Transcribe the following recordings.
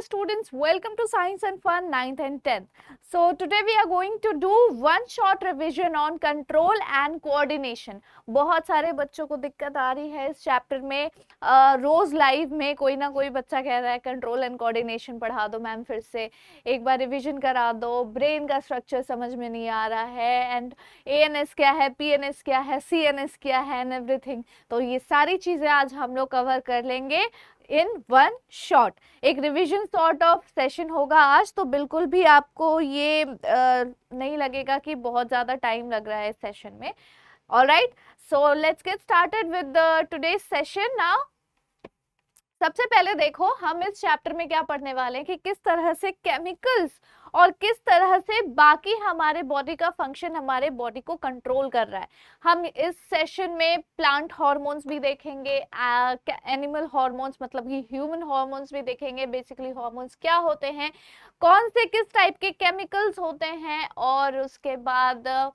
dear students, welcome to Science and Fun 9th and 10th. So today we are going to do one short revision on control and coordination. बहुत सारे बच्चों को दिक्कत आ रही है इस चैप्टर में. रोज लाइव में कोई ना कोई बच्चा कह रहा है कंट्रोल एंड कोऑर्डिनेशन पढ़ा दो मैम, फिर से एक बार रिवीजन करा दो, ब्रेन का स्ट्रक्चर समझ में नहीं आ रहा है, एंड ANS क्या है, PNS क्या है, CNS क्या है एंड एवरीथिंग. तो ये सारी चीजें आज हम लोग कवर कर लेंगे इन वन शॉट. एक रिवीजन सॉर्ट ऑफ सेशन होगा आज, तो बिल्कुल भी आपको ये नहीं लगेगा कि बहुत ज़्यादा टाइम लग रहा है इस सेशन में. Alright, so let's get started with today's session now. सबसे पहले देखो हम इस चैप्टर में क्या पढ़ने वाले हैं कि किस तरह से केमिकल्स और किस तरह से बाकी हमारे बॉडी का फंक्शन हमारे बॉडी को कंट्रोल कर रहा है. हम इस सेशन में प्लांट हार्मोन्स भी देखेंगे, एनिमल हार्मोन्स मतलब कि ह्यूमन हार्मोन्स भी देखेंगे. बेसिकली हार्मोन्स क्या होते हैं, कौन से किस टाइप के केमिकल्स होते हैं, और उसके बाद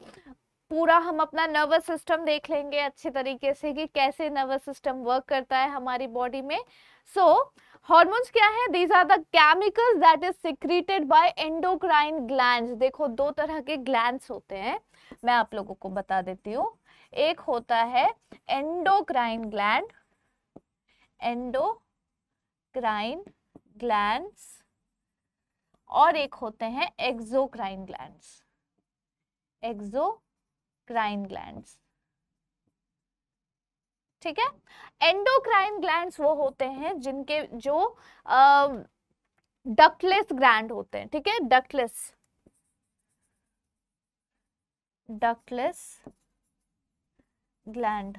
पूरा हम अपना नर्वस सिस्टम देख लेंगे अच्छे तरीके से कि कैसे नर्वस सिस्टम वर्क करता है हमारी बॉडी में. सो हार्मोन्स क्या है? These are the chemicals that is secreted by endocrine glands. देखो दो तरह के ग्लैंड्स होते हैं, मैं आप लोगों को बता देती हूँ. एक होता है एंडोक्राइन ग्लैंड, एंडोक्राइन ग्लैंड्स, और एक होते हैं एक्सोक्राइन ग्लैंड्स, एक्सोक्राइन ग्लैंड्स. ठीक है. एंडोक्राइन ग्लैंड्स वो होते हैं जिनके जो डक्टलेस ग्लैंड होते हैं. ठीक है, डक्टलेस ग्लैंड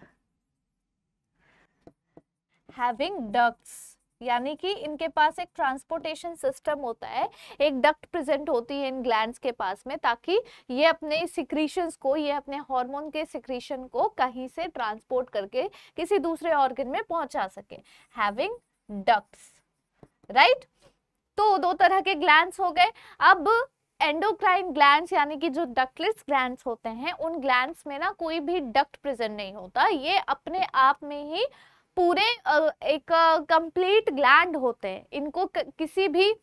हैविंग डक्ट्स, यानी कि इनके पास एक ट्रांसपोर्टेशन सिस्टम होता है, एक डक्ट प्रेजेंट होती है इन ग्लैंड्स के पास में, ताकि ये अपने सिक्रीशंस को, ये अपने हार्मोन के सिक्रीशन को कहीं से ट्रांसपोर्ट करके किसी दूसरे ऑर्गन में पहुंचा सके. Having ducts, right. तो दो तरह के ग्लैंड्स हो गए. अब एंडोक्राइन ग्लैंड्स यानी कि जो डक्टलेस ग्लैंड्स होते हैं, उन ग्लैंड्स में ना कोई भी डक्ट प्रेजेंट नहीं होता. ये अपने आप में ही पूरे एक कंप्लीट ग्लैंड होते हैं. इनको किसी भी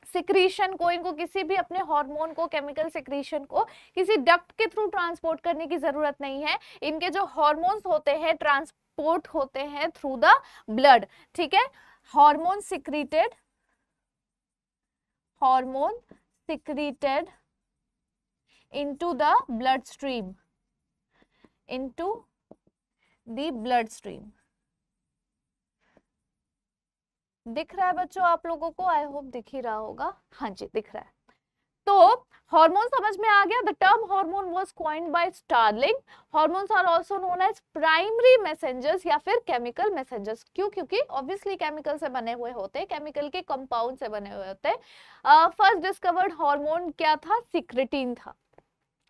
सिक्रीशन को, इनको किसी भी अपने हार्मोन को, केमिकल सिक्रीशन को किसी डक्ट के थ्रू ट्रांसपोर्ट करने की जरूरत नहीं है. इनके जो हार्मोन्स होते हैं ट्रांसपोर्ट होते हैं थ्रू द ब्लड. ठीक है, hormone secreted into the bloodstream, into the bloodstream. दिख रहा है बच्चों आप लोगों को? आई होप दिख ही रहा होगा. हाँ जी, दिख रहा है. तो हार्मोन समझ में आ गया. The term hormone was coined by Starling. Hormones are also known as primary messengers या फिर केमिकल मैसेंजर्स. क्यों? क्योंकि ऑब्वियसली केमिकल से बने हुए होते हैं, केमिकल के कंपाउंड से बने हुए होते हैं. फर्स्ट डिस्कवर्ड हार्मोन क्या था? सिक्रेटिन था.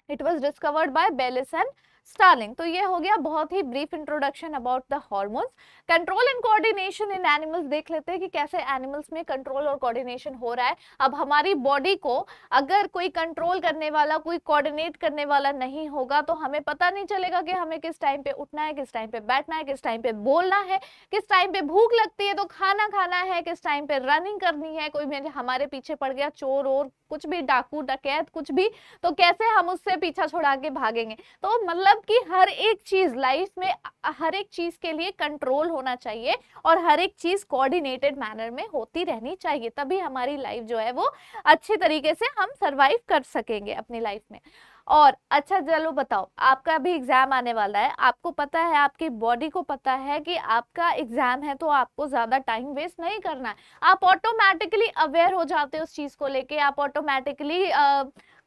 It was discovered by Bayliss and Starling. तो ये हो गया बहुत ही brief introduction about the hormones. Control and coordination in animals देख लेते हैं कि कैसे एनिमल्स में कंट्रोल और कोऑर्डिनेशन हो रहा है. अब हमारी बॉडी को अगर कोई कंट्रोल करने वाला, कोई कोऑर्डिनेट करने वाला नहीं होगा, तो हमें पता नहीं चलेगा कि हमें किस टाइम पे उठना है, किस टाइम पे बैठना है, किस टाइम पे बोलना है, किस टाइम पे भूख लगती है तो खाना खाना है, किस टाइम पे रनिंग करनी है, कोई मेरे हमारे पीछे पड़ गया, चोर और कुछ भी, डाकू डकैत कुछ भी, तो कैसे हम उससे पीछा छुड़ा के भागेंगे. तो मतलब कि हर एक चीज लाइफ में, हर एक चीज के लिए कंट्रोल होना चाहिए और हर एक चीज कोऑर्डिनेटेड मैनर में होती रहनी चाहिए, तभी हमारी लाइफ जो है वो अच्छे तरीके से हम सरवाइव कर सकेंगे अपनी लाइफ में. और अच्छा चलो बताओ, आपका भी एग्जाम आने वाला है, आपको पता है, आपकी बॉडी को पता है कि आपका एग्जाम है, तो आपको ज्यादा टाइम वेस्ट नहीं करना है. आप ऑटोमेटिकली अवेयर हो जाते हो उस चीज को लेके, आप ऑटोमेटिकली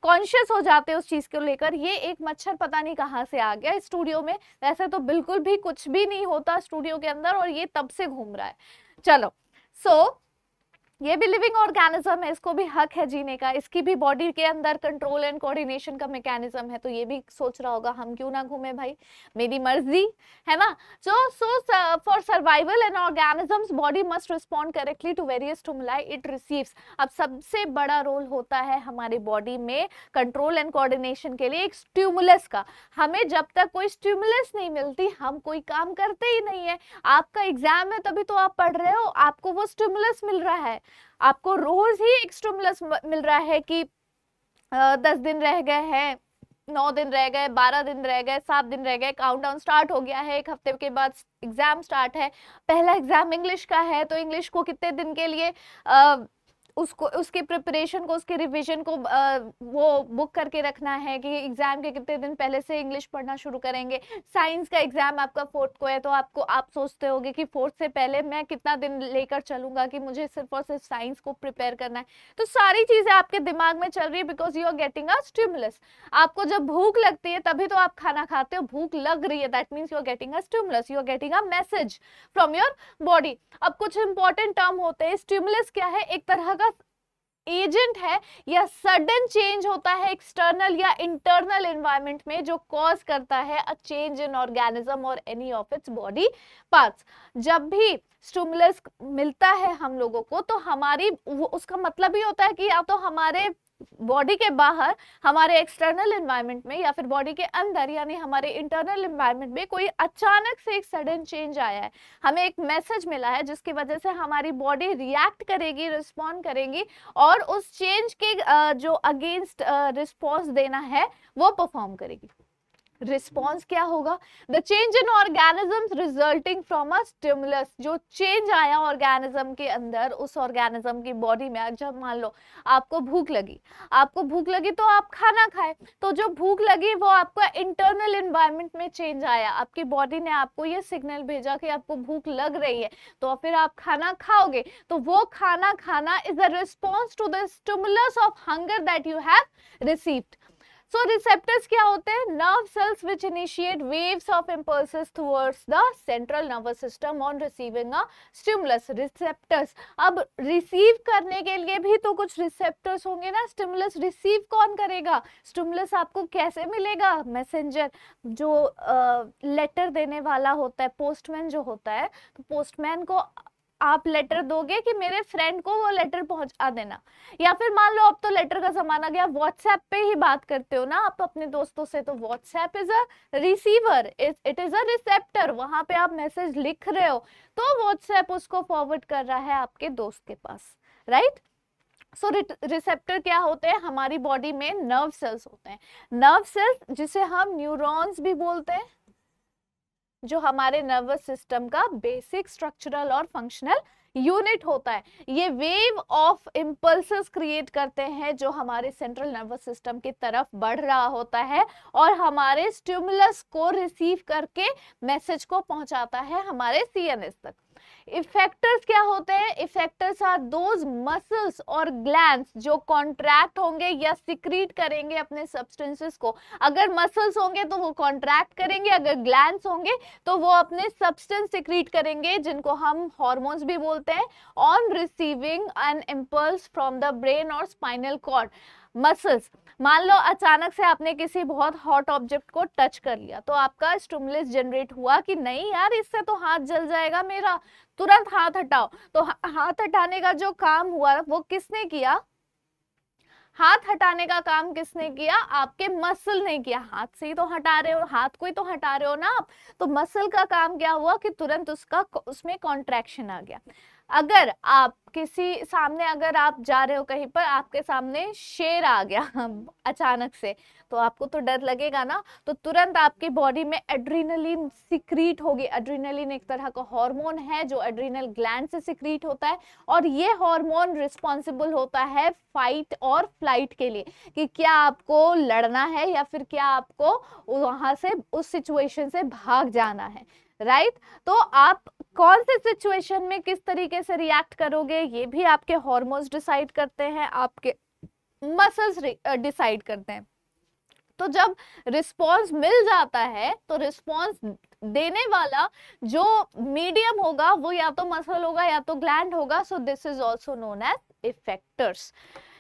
कॉन्शियस हो जाते हैं उस चीज को लेकर. ये एक मच्छर पता नहीं कहाँ से आ गया स्टूडियो में, वैसे तो बिल्कुल भी कुछ भी नहीं होता स्टूडियो के अंदर, और ये तब से घूम रहा है. चलो, सो ये भी लिविंग ऑर्गेनिज्म है, इसको भी हक है जीने का, इसकी भी बॉडी के अंदर कंट्रोल एंड कोऑर्डिनेशन का मैकेनिज्म है. तो ये भी सोच रहा होगा हम क्यों ना घूमे भाई, मेरी मर्जी है ना. So for survival an organism's body must respond correctly to various stimuli it receives. अब सबसे बड़ा रोल होता है हमारी बॉडी में कंट्रोल एंड कोऑर्डिनेशन के लिए एक स्टिमुलस का. हमें जब तक कोई स्टिमुलस नहीं मिलती हम कोई काम करते ही नहीं है. आपका एग्जाम है तभी तो आप पढ़ रहे हो, आपको वो स्टिमुलस मिल रहा है. आपको रोज ही एक स्टिमुलस मिल रहा है कि 10 दिन रह गए हैं, 9 दिन रह गए, 12 दिन रह गए, 7 दिन रह गए, काउंटडाउन स्टार्ट हो गया है, एक हफ्ते के बाद एग्जाम स्टार्ट है, पहला एग्जाम इंग्लिश का है, तो इंग्लिश को कितने दिन के लिए उसको, उसके प्रिपरेशन को, उसके रिवीजन को वो बुक करके रखना है कि एग्जाम के कितने दिन पहले से इंग्लिश पढ़ना शुरू करेंगे। साइंस का एग्जाम आपका 4th को है, तो आप सोचते होगे कि 4th से पहले मैं कितना दिन लेकर चलूंगा कि मुझे सिर्फ और सिर्फ साइंस को प्रिपेयर करना है। तो सारी चीजें आपके दिमाग में चल रही है because you are getting a stimulus. आपको जब भूख लगती है तभी तो आप खाना खाते हो, भूख लग रही है, that means you are getting a stimulus, you are getting a message from your body. अब कुछ इंपॉर्टेंट टर्म होते हैं। स्टिमुलस क्या है? एक तरह का एजेंट है या सडन चेंज होता है एक्सटर्नल या इंटरनल एनवायरनमेंट में जो कॉज करता है अ चेंज इन ऑर्गेनिज्म और any of its body parts. जब भी स्टिमुलस मिलता है हम लोगों को तो हमारी उसका मतलब ही होता है कि या तो हमारे बॉडी के बाहर, हमारे एक्सटर्नल एनवायरनमेंट में, या फिर बॉडी के अंदर यानी हमारे इंटरनल एनवायरनमेंट में कोई अचानक से एक सडन चेंज आया है, हमें एक मैसेज मिला है जिसकी वजह से हमारी बॉडी रिएक्ट करेगी, रिस्पॉन्ड करेगी और उस चेंज के जो अगेंस्ट रिस्पॉन्स देना है वो परफॉर्म करेगी। रिस्पॉन्स क्या होगा? The change in organisms resulting from a stimulus. जो चेंज आया ऑर्गेनिज्म के अंदर, उस ऑर्गेनिज्म की बॉडी में, जब मान लो आपको भूख लगी तो आप खाना खाए, तो जो भूख लगी वो आपका इंटरनल एनवायरनमेंट में चेंज आया, आपकी बॉडी ने आपको ये सिग्नल भेजा कि आपको भूख लग रही है, तो फिर आप खाना खाओगे। तो वो खाना खाना is a response to the stimulus of hunger that you have received. So receptors क्या होते हैं? Nerve cells which initiate waves of impulses towards the central nervous system on receiving a stimulus. Receptors, अब receive करने के लिए भी तो कुछ रिसेप्टर्स होंगे ना। स्टिमुलस रिसीव कौन करेगा? स्टिमुलस आपको कैसे मिलेगा? मैसेंजर, जो लेटर देने वाला होता है, पोस्टमैन जो होता है, तो पोस्टमैन को आप लेटर दोगे कि मेरे फ्रेंड को वो लेटर पहुंचा देना, या फिर मान लो अब तो लेटर का जमाना गया, व्हाट्सएप पे ही बात करते हो ना आप अपने दोस्तों से, तो WhatsApp is a receiver, it is a receptor. वहां पे आप मैसेज लिख रहे हो तो व्हाट्सएप उसको फॉरवर्ड कर रहा है आपके दोस्त के पास, राइट? सो रिसेप्टर क्या होते हैं? हमारी बॉडी में नर्व सेल्स होते हैं। नर्व सेल्स जिसे हम न्यूरॉन्स भी बोलते हैं, जो हमारे नर्वस सिस्टम का बेसिक स्ट्रक्चरल और फंक्शनल यूनिट होता है। ये वेव ऑफ इम्पल्सेस क्रिएट करते हैं जो हमारे सेंट्रल नर्वस सिस्टम की तरफ बढ़ रहा होता है और हमारे स्टिमुलस को रिसीव करके मैसेज को पहुंचाता है हमारे सीएनएस तक। इफेक्टर्स क्या होते हैं? इफेक्टर्स आर दोज मसल्स और ग्लैंड्स जो कॉन्ट्रैक्ट होंगे या सिक्रीट करेंगे अपने सब्सटेंसेस को। अगर मसल्स होंगे तो वो कॉन्ट्रैक्ट करेंगे, अगर ग्लैंड्स होंगे तो वो अपने सब्सटेंस सिक्रीट करेंगे जिनको हम हार्मोन्स भी बोलते हैं, on receiving an impulse from the brain और स्पाइनल कॉर्ड। मसल्स, मान लो अचानक से आपने किसी बहुत हॉट ऑब्जेक्ट को टच कर लिया तो आपका स्टिमुलस जनरेट हुआ कि नहीं यार इससे तो हाथ जल जाएगा मेरा, तुरंत हाथ हटाओ। तो हाथ हटाने का जो काम हुआ वो किसने किया? हाथ हटाने का काम किसने किया? आपके मसल ने किया। हाथ से ही तो हटा रहे हो, हाथ को ही तो हटा रहे हो ना आप, तो मसल का काम क्या हुआ कि तुरंत उसमें कॉन्ट्रैक्शन आ गया। अगर आप किसी सामने, अगर आप जा रहे हो कहीं पर, आपके सामने शेर आ गया अचानक से, तो आपको तो डर लगेगा ना, तो तुरंत आपकी बॉडी में एड्रीनलिन सिक्रीट होगी। एड्रीनलिन एक तरह का हार्मोन है जो एड्रीनल ग्लैंड से सिक्रीट होता है और ये हार्मोन रिस्पॉन्सिबल होता है फाइट और फ्लाइट के लिए, कि क्या आपको लड़ना है या फिर क्या आपको वहां से, उस सिचुएशन से भाग जाना है, राइट? तो आप कौन से सिचुएशन में किस तरीके से रिएक्ट करोगे ये भी आपके हार्मोन्स डिसाइड करते हैं, आपके मसल्स डिसाइड करते हैं। तो जब रिस्पॉन्स मिल जाता है तो रिस्पॉन्स देने वाला जो मीडियम होगा वो या तो मसल होगा या तो ग्लैंड होगा। So this is also known as effectors.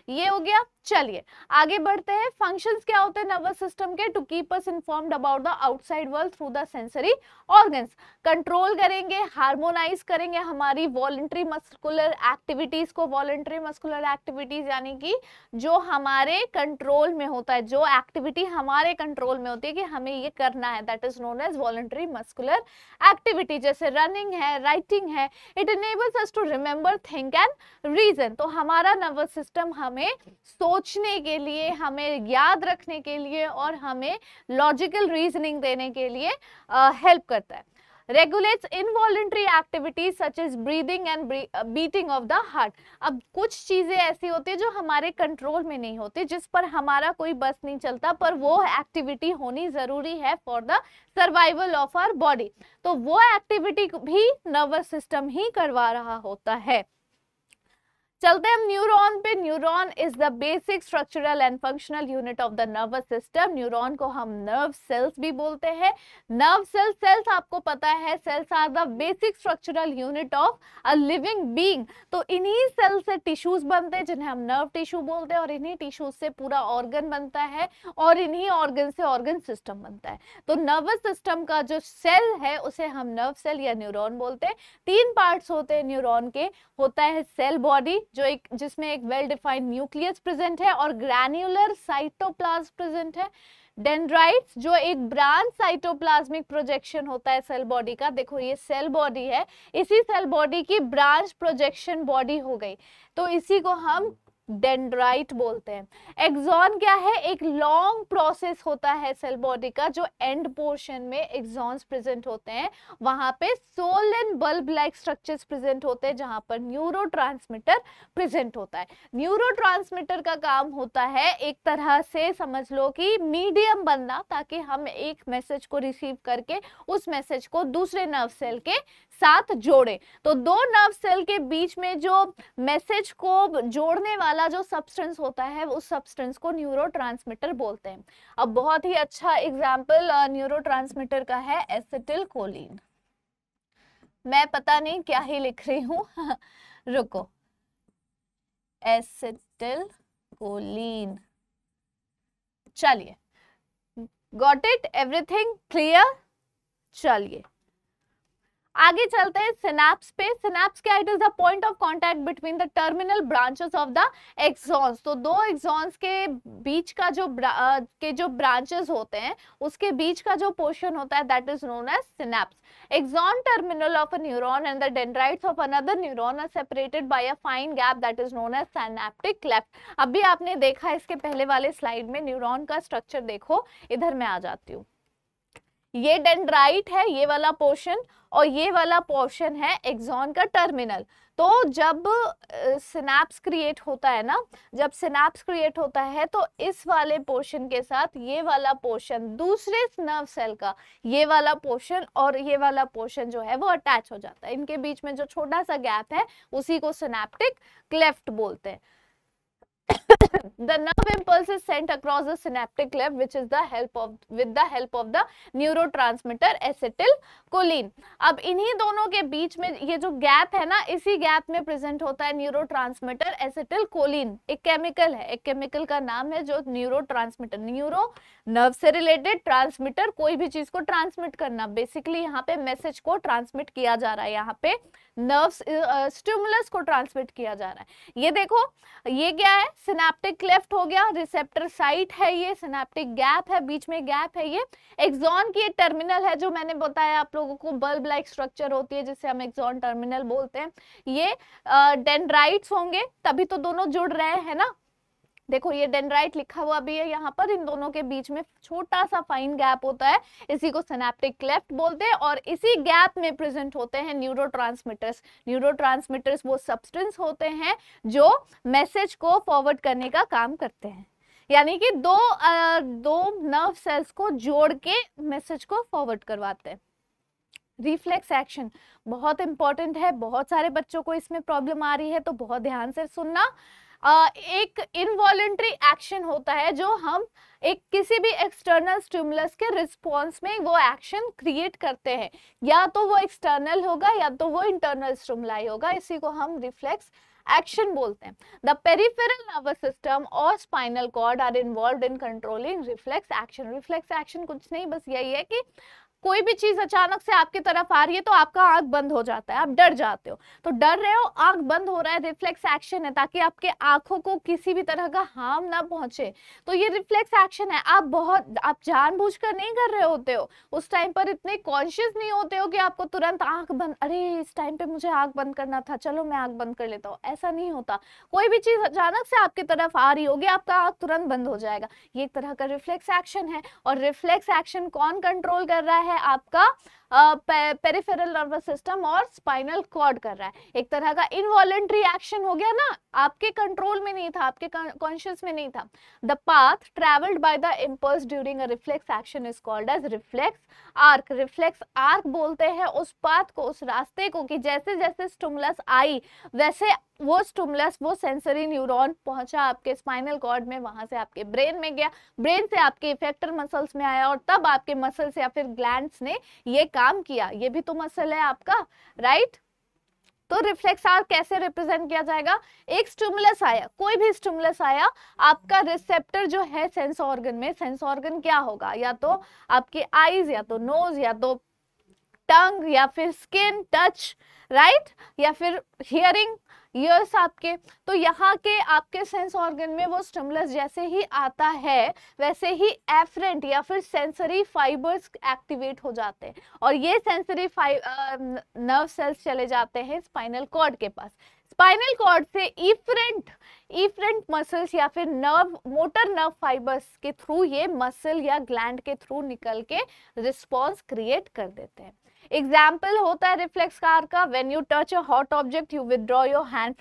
ये हो गया। चलिए आगे बढ़ते हैं। फंक्शंस क्या होते हैं नर्वस सिस्टम के? To keep us informed about the outside world through the sensory organs, control करेंगे, हार्मोनाइज करेंगे हमारी वॉलंटरी मस्कुलर एक्टिविटीज को। वॉलंटरी मस्कुलर एक्टिविटीज यानी कि जो हमारे कंट्रोल में होता है, जो एक्टिविटी हमारे कंट्रोल में होती है कि हमें ये करना है, that is known as voluntary muscular activity. जैसे रनिंग है, राइटिंग है। It enables us to remember, think and reason. तो हमारा नर्वस सिस्टम हमें सोचने के लिए, हमें याद रखने के लिए और हमें लॉजिकल रीजनिंग देने के लिए हेल्प करता है। regulates involuntary activities such as breathing and beating of the heart। अब कुछ चीजें ऐसी होती है जो हमारे कंट्रोल में नहीं होती, जिस पर हमारा कोई बस नहीं चलता, पर वो एक्टिविटी होनी जरूरी है for the survival of our body. तो वो एक्टिविटी भी नर्वस सिस्टम ही करवा रहा होता है। चलते हम न्यूरॉन पे। Neuron is the basic structural and functional unit of the nervous system. Neuron को हम नर्व सेल्स भी बोलते हैं। नर्व सेल्स आपको पता है, cells are the basic structural unit of a living being. तो इन्हीं सेल से टिश्यूज बनते हैं जिन्हें हम नर्व टिश्यू बोलते हैं, और इन्हीं टिश्यूज से पूरा ऑर्गन बनता है, और इन्हीं ऑर्गन से ऑर्गन सिस्टम बनता है। तो नर्वस सिस्टम का जो सेल है उसे हम नर्व सेल या न्यूरॉन बोलते हैं। 3 पार्ट्स होते हैं न्यूरॉन के। होता है सेल बॉडी, जिसमें एक वेल डिफाइंड न्यूक्लियस प्रेजेंट है और ग्रैन्युलर साइटोप्लाज्म प्रेजेंट है। डेंड्राइट्स, जो एक ब्रांच साइटोप्लाज्मिक प्रोजेक्शन होता है सेल बॉडी का। देखो ये सेल बॉडी है, इसी सेल बॉडी की ब्रांच प्रोजेक्शन बॉडी हो गई, तो इसी को हम डेंड्राइट बोलते हैं। एक्सॉन क्या है? एक लॉन्ग प्रोसेस होता है सेल बॉडी का, जो एंड पोर्शन में एक्सॉन्स प्रेजेंट होते हैं, वहां पे sole and bulb like structures present होते हैं, जहां पर न्यूरोट्रांसमीटर प्रेजेंट होता है। न्यूरोट्रांसमीटर का काम होता है एक तरह से समझ लो कि मीडियम बनना, ताकि हम एक मैसेज को रिसीव करके उस मैसेज को दूसरे नर्व सेल के साथ जोड़े। तो 2 नर्व सेल के बीच में जो मैसेज को जोड़ने वाला जो सब्सटेंस होता है, उस सब्सटेंस को न्यूरोट्रांसमीटर बोलते हैं। अब बहुत ही अच्छा एग्जांपल न्यूरोट्रांसमीटर का है एसिटिल कोलिन। मैं पता नहीं क्या ही लिख रही हूँ रुको, एसिटिल कोलिन। चलिए, गॉट इट? Everything clear? चलिए आगे चलते हैं सिनैप्स पे। सिनैप्स क्या? It is the point of contact between the terminal branches of the axons. तो 2 एक्सॉन्स के बीच का जो ब्रांचेस होते हैं, उसके बीच का जो पोर्शन होता है, that is known as synapse. Axon terminal of a neuron and the dendrites of another neuron are separated by a fine gap, that is known as synaptic cleft. अभी आपने देखा इसके पहले वाले स्लाइड में न्यूरॉन का स्ट्रक्चर, देखो इधर मैं आ जाती हूँ। ये डेंड्राइट है, ये वाला पोर्शन, और ये वाला पोर्शन है एक्सॉन का टर्मिनल। तो जब सिनैप्स क्रिएट होता है ना, जब सिनैप्स क्रिएट होता है तो इस वाले पोर्शन के साथ ये वाला पोर्शन, दूसरे नर्व सेल का ये वाला पोर्शन और ये वाला पोर्शन जो है वो अटैच हो जाता है। इनके बीच में जो छोटा सा गैप है उसी को सिनैप्टिक क्लेफ्ट बोलते हैं। The nerve impulse is sent across the synaptic cleft, with the help of the neurotransmitter acetylcholine। अब इन्हीं दोनों के बीच में ये जो गैप है ना, इसी गैप में प्रेजेंट होता है न्यूरोट्रांसमीटर एसिटिलकोलिन। एक केमिकल है, एक केमिकल का नाम है जो न्यूरोट्रांसमीटर, न्यूरो नर्व से रिलेटेड, ट्रांसमीटर कोई भी चीज को ट्रांसमिट करना, बेसिकली यहाँ पे मैसेज को ट्रांसमिट किया जा रहा है, यहाँ पे नर्व स्टिमुलस को ट्रांसमिट किया जा रहा है। ये देखो, ये क्या है? सिनैप्टिक क्लेफ्ट हो गया, रिसेप्टर साइट है, ये सिनैप्टिक गैप है, बीच में गैप है। ये एक्सॉन की टर्मिनल है, जो मैंने बताया आप लोगों को, बल्ब लाइक स्ट्रक्चर होती है जिसे हम एक्सॉन टर्मिनल बोलते हैं। ये डेंड्राइट्स होंगे, तभी तो दोनों जुड़ रहे हैं ना। देखो ये डेंड्राइट लिखा हुआ भी है यहाँ पर, इन दोनों के बीच में छोटा सा फाइन गैप होता है, इसी को सिनैप्टिक क्लेफ्ट बोलते हैं। और इसी गैप में प्रेजेंट होते हैं न्यूरोट्रांसमीटर्स। न्यूरोट्रांसमीटर्स वो सब्सटेंस होते हैं जो मैसेज को फॉरवर्ड करने का काम करते हैं, यानी कि दो नर्व सेल्स को जोड़ के मैसेज को फॉरवर्ड करवाते हैं। रिफ्लेक्स एक्शन बहुत इंपॉर्टेंट है, बहुत सारे बच्चों को इसमें प्रॉब्लम आ रही है, तो बहुत ध्यान से सुनना। एक इनवॉलेंट्री एक्शन होता है जो हम एक किसी भी एक्सटर्नल स्टिमुलस के रिस्पॉन्स में वो एक्शन क्रिएट करते हैं, या तो वो एक्सटर्नल होगा या तो वो इंटरनल स्टिमुलाई होगा, इसी को हम रिफ्लेक्स एक्शन बोलते हैं। द पेरिफेरल नर्वस सिस्टम और spinal cord are involved in controlling reflex action. Reflex action कुछ नहीं, बस यही है कि कोई भी चीज अचानक से आपकी तरफ आ रही है तो आपका आंख बंद हो जाता है, आप डर जाते हो, तो डर रहे हो, आंख बंद हो रहा है, रिफ्लेक्स एक्शन है ताकि आपके आंखों को किसी भी तरह का हार्म ना पहुंचे। तो ये रिफ्लेक्स एक्शन है। आप जानबूझकर नहीं कर रहे होते हो, उस टाइम पर इतने कॉन्शियस नहीं होते हो कि आपको तुरंत आंख बंद, अरे इस टाइम पे मुझे आंख बंद करना था, चलो मैं आंख बंद कर लेता हूँ, ऐसा नहीं होता। कोई भी चीज अचानक से आपकी तरफ आ रही होगी, आपका आंख तुरंत बंद हो जाएगा। ये एक तरह का रिफ्लेक्स एक्शन है। और रिफ्लेक्स एक्शन कौन कंट्रोल कर रहा है? आपका पेरिफेरल नर्वस सिस्टम और स्पाइनल कॉर्ड कर रहा है। एक तरह का इनवॉलेंट्री एक्शन हो गया ना, आपके कंट्रोल में नहीं था, आपके कॉन्शियस में नहीं था। The path travelled by the impulse during a reflex action is called as reflex arc. Reflex arc बोलते हैं उस पाथ को, उस रास्ते को, कि जैसे जैसे स्टिमुलस आई वैसे वो स्टिमुलस, वो सेंसरी न्यूरॉन पहुंचा आपके स्पाइनल कॉर्ड में, वहां से आपके ब्रेन में गया, ब्रेन से आपके इफेक्टर मसल्स में आया, और तब आपके मसल्स या फिर ग्लैंड्स ने ये काम किया। ये भी तो मसल है आपका, राइट? तो रिफ्लेक्स आर्क कैसे रिप्रेजेंट किया जाएगा? एक स्टिमुलस आया, कोई भी स्टिमुलस आया, आपका रिसेप्टर जो है सेंस ऑर्गन में, सेंस ऑर्गन क्या होगा? या तो आपके आईज, या तो नोज, या तो टंग, या फिर स्किन टच, राइट? या फिर हियरिंग, ईयर्स आपके। तो यहाँ के आपके सेंस ऑर्गन में वो स्टिमुलस जैसे ही आता है वैसे ही एफरेंट या फिर सेंसरी फाइबर्स एक्टिवेट हो जाते हैं, और ये सेंसरी नर्व सेल्स चले जाते हैं स्पाइनल कॉर्ड के पास। स्पाइनल कॉर्ड से इफरेंट मसल्स या फिर नर्व, मोटर नर्व फाइबर्स के थ्रू ये मसल या ग्लैंड के थ्रू निकल के रिस्पॉन्स क्रिएट कर देते हैं। एग्जाम्पल होता है रिफ्लेक्स आर्क का, when you touch a hot object you withdraw your hand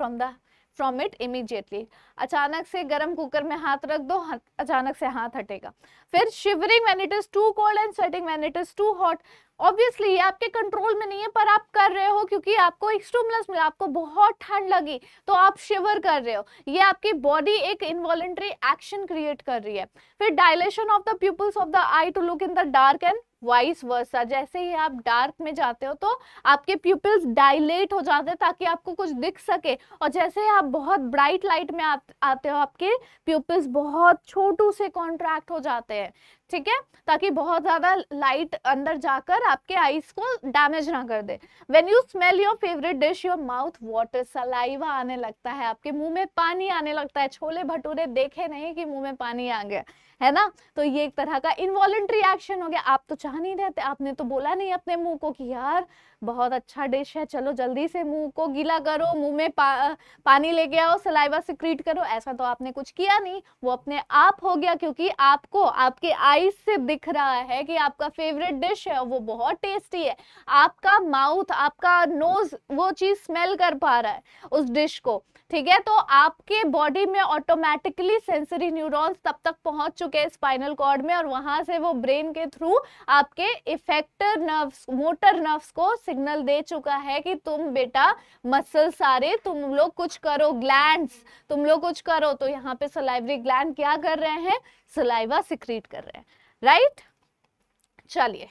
from it immediately. अचानक से गर्म कुकर में हाथ रख दो, अचानक से हाथ हटेगा। फिर shivering when it is too cold and sweating when it is too hot. Obviously ये आपके कंट्रोल में नहीं है, पर आप कर रहे हो क्योंकि आपको एक स्टिमुलस मिला, आपको बहुत ठंड लगी तो आप शिवर कर रहे हो। ये आपकी बॉडी एक इनवॉलंटरी एक्शन क्रिएट कर रही है। फिर dilation of the pupils of the eye to look in the dark and vice versa. जैसे ही आप डार्क में जाते हो तो आपके प्यूपिल्स डायलेट हो जाते हैं ताकि आपको कुछ दिख सके, और जैसे ही आप बहुत ब्राइट लाइट में आते हो आपके प्यूपिल्स बहुत छोटू से कॉन्ट्रैक्ट हो जाते हैं, ठीक है, ताकि बहुत ज्यादा लाइट अंदर जाकर आपके आईज को डैमेज ना कर दे। When you smell your favourite dish your mouth water, saliva आने लगता है, आपके मुंह में पानी आने लगता है। छोले भटूरे देखे नहीं कि मुंह में पानी आ गया, है ना? तो ये एक तरह का इनवॉलंटरी एक्शन हो गया। आप तो चाह नहीं रहे थे, आपने तो बोला नहीं अपने मुंह को कि यार बहुत अच्छा डिश है, चलो जल्दी से मुंह को गीला करो, मुंह में पानी लेके आओ, सलाइवा सिक्रीट करो, ऐसा तो आपने कुछ किया नहीं, वो अपने आप हो गया क्योंकि आपको आपके आईज से दिख रहा है कि आपका फेवरेट डिश है, वो बहुत टेस्टी है। आपका माउथ, आपका नोज वो चीज स्मेल कर पा रहा है उस डिश को, ठीक है? तो आपके बॉडी में ऑटोमेटिकली सेंसरी न्यूरॉन्स तब तक पहुंच चुके हैं स्पाइनल कॉर्ड में, और वहां से वो ब्रेन के थ्रू आपके इफेक्टर नर्व्स, मोटर नर्व्स को सिग्नल दे चुका है कि तुम बेटा मसल सारे तुम लोग कुछ करो, ग्लैंड्स तुम लोग कुछ करो। तो यहाँ पे सलाइवरी ग्लैंड क्या कर रहे हैं? सलाइवा सिक्रीट कर रहे हैं, राइट? चलिए,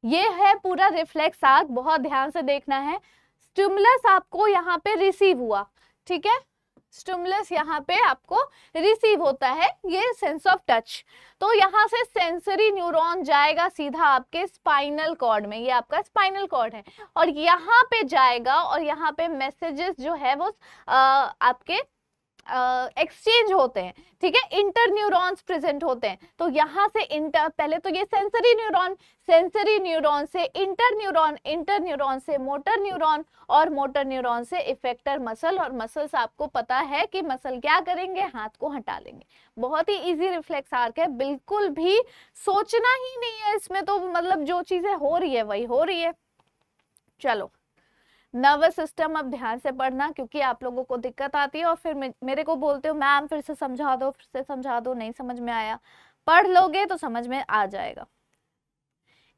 ये है पूरा रिफ्लेक्स आर्क, बहुत ध्यान से देखना है। स्टिमुलस आपको यहाँ पे रिसीव हुआ, ठीक है, स्टिमुलस यहाँ पे आपको रिसीव होता है, ये सेंस ऑफ टच। तो यहाँ से सेंसरी न्यूरॉन जाएगा सीधा आपके स्पाइनल कॉर्ड में, ये आपका स्पाइनल कॉर्ड है, और यहाँ पे जाएगा, और यहाँ पे मैसेजेस जो है वो आपके एक्सचेंज होते हैं, ठीक है, इंटर न्यूरॉन्स प्रेजेंट होते हैं। तो यहाँ से पहले तो ये सेंसरी न्यूरॉन से इंटर न्यूरॉन से मोटर न्यूरॉन, और मोटर न्यूरॉन से इफेक्टर मसल, और मसल्स आपको पता है कि मसल क्या करेंगे? हाथ को हटा लेंगे। बहुत ही इजी रिफ्लेक्स आर्क है, बिल्कुल भी सोचना ही नहीं है इसमें, तो मतलब जो चीजें हो रही है वही हो रही है। चलो, नर्वस सिस्टम अब ध्यान से पढ़ना क्योंकि आप लोगों को दिक्कत आती है और फिर मेरे को बोलते हो मैम फिर से समझा दो, नहीं समझ में आया। पढ़ लोगे तो समझ में आ जाएगा।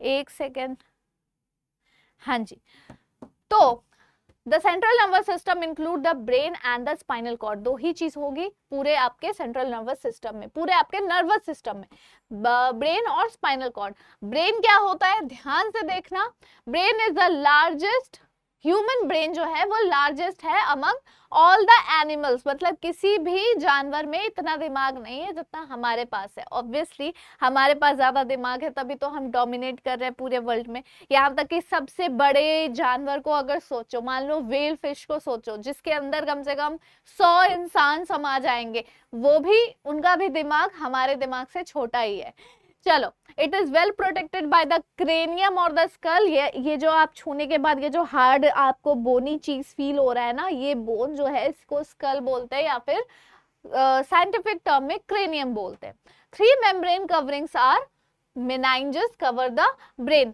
एक सेकेंड, हाँ जी। तो the central nervous system include the brain and the spinal cord. दो ही चीज होगी पूरे आपके सेंट्रल नर्वस सिस्टम में, पूरे आपके नर्वस सिस्टम में, ब्रेन और स्पाइनल कॉर्ड। ब्रेन क्या होता है ध्यान से देखना, brain is the largest human brain जो है वो लार्जेस्ट है अमंग ऑल द एनिमल्स, मतलब किसी भी जानवर में इतना दिमाग नहीं है जितना हमारे पास है। ऑब्वियसली हमारे पास ज्यादा दिमाग है, तभी तो हम डोमिनेट कर रहे हैं पूरे वर्ल्ड में। यहाँ तक कि सबसे बड़े जानवर को अगर सोचो, मान लो व्हेल फिश को सोचो, जिसके अंदर कम से कम 100 इंसान समा जाएंगे, वो भी, उनका भी दिमाग हमारे दिमाग से छोटा ही है। चलो, it is well protected by the cranium और द स्कल। ये जो आप छूने के बाद ये जो हार्ड आपको बोनी चीज फील हो रहा है ना, ये बोन जो है इसको स्कल बोलते हैं, या फिर साइंटिफिक टर्म में क्रेनियम बोलते हैं। 3 membrane coverings are meninges cover the brain.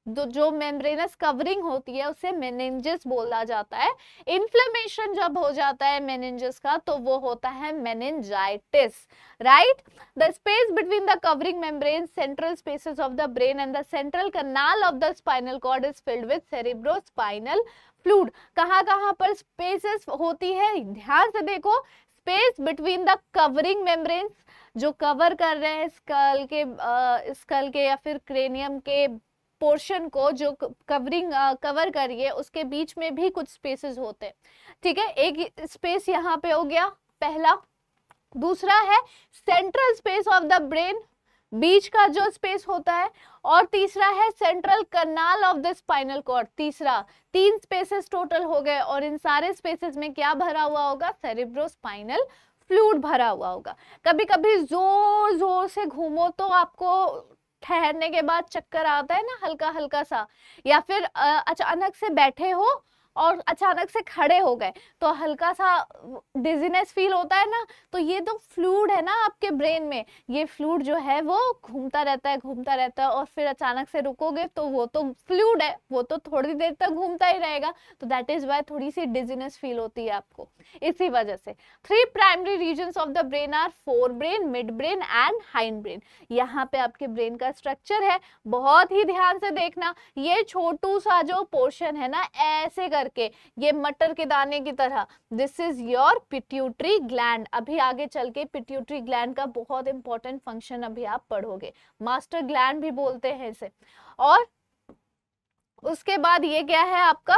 तो जो मेम्ब्रेनस कवरिंग होती है उसे मेनिंजेस बोला जाता है। इन्फ्लेमेशन जब हो जाता है मेनिंजेस का तो वो होता है meningitis, right. The space between the covering membrane, central spaces of the brain and the central canal of the spinal cord is filled with cerebrospinal fluid. कहाँ पर स्पेसेस होती है, ध्यान से देखो। Space between the covering membranes, जो cover कर रहे हैं स्कल के या फिर क्रेनियम के पोर्शन को, जो कवर करिए, उसके बीच में भी कुछ स्पेसेस होते हैं, ठीक है। एक स्पेस यहाँ पे हो गया पहला। दूसरा है central space of the brain, बीच का जो स्पेस होता है। और तीसरा है central canal of the spinal cord, तीसरा। 3 स्पेसेस टोटल हो गए, और इन सारे स्पेसेस में क्या भरा हुआ होगा, सेरेब्रोस्पाइनल फ्लूइड भरा हुआ होगा। कभी कभी जोर जोर से घूमो तो आपको ठहरने के बाद चक्कर आता है ना, हल्का हल्का सा, या फिर अचानक से बैठे हो और अचानक से खड़े हो गए तो हल्का सा डिजीनेस फील होता है ना, तो ये तो फ्लूइड है ना आपके ब्रेन में। ये फ्लूइड जो है वो घूमता रहता है, और फिर अचानक से रुकोगे तो वो तो फ्लूइड है, वो तो थोड़ी देर तक घूमता ही रहेगा, तो दैट इज वाई थोड़ी सी डिजीनेस फील होती है आपको, इसी वजह से। 3 primary regions of the brain are fore brain, mid brain and hind brain. यहाँ पे आपके ब्रेन का स्ट्रक्चर है, बहुत ही ध्यान से देखना। ये छोटू सा जो पोर्शन है ना, ऐसे करके, ये मटर के दाने की तरह, this is your pituitary gland. अभी आगे चल के पिट्यूटरी ग्लैंड का बहुत इंपॉर्टेंट फंक्शन अभी आप पढ़ोगे, मास्टर ग्लैंड भी बोलते हैं इसे। और उसके बाद ये क्या है आपका,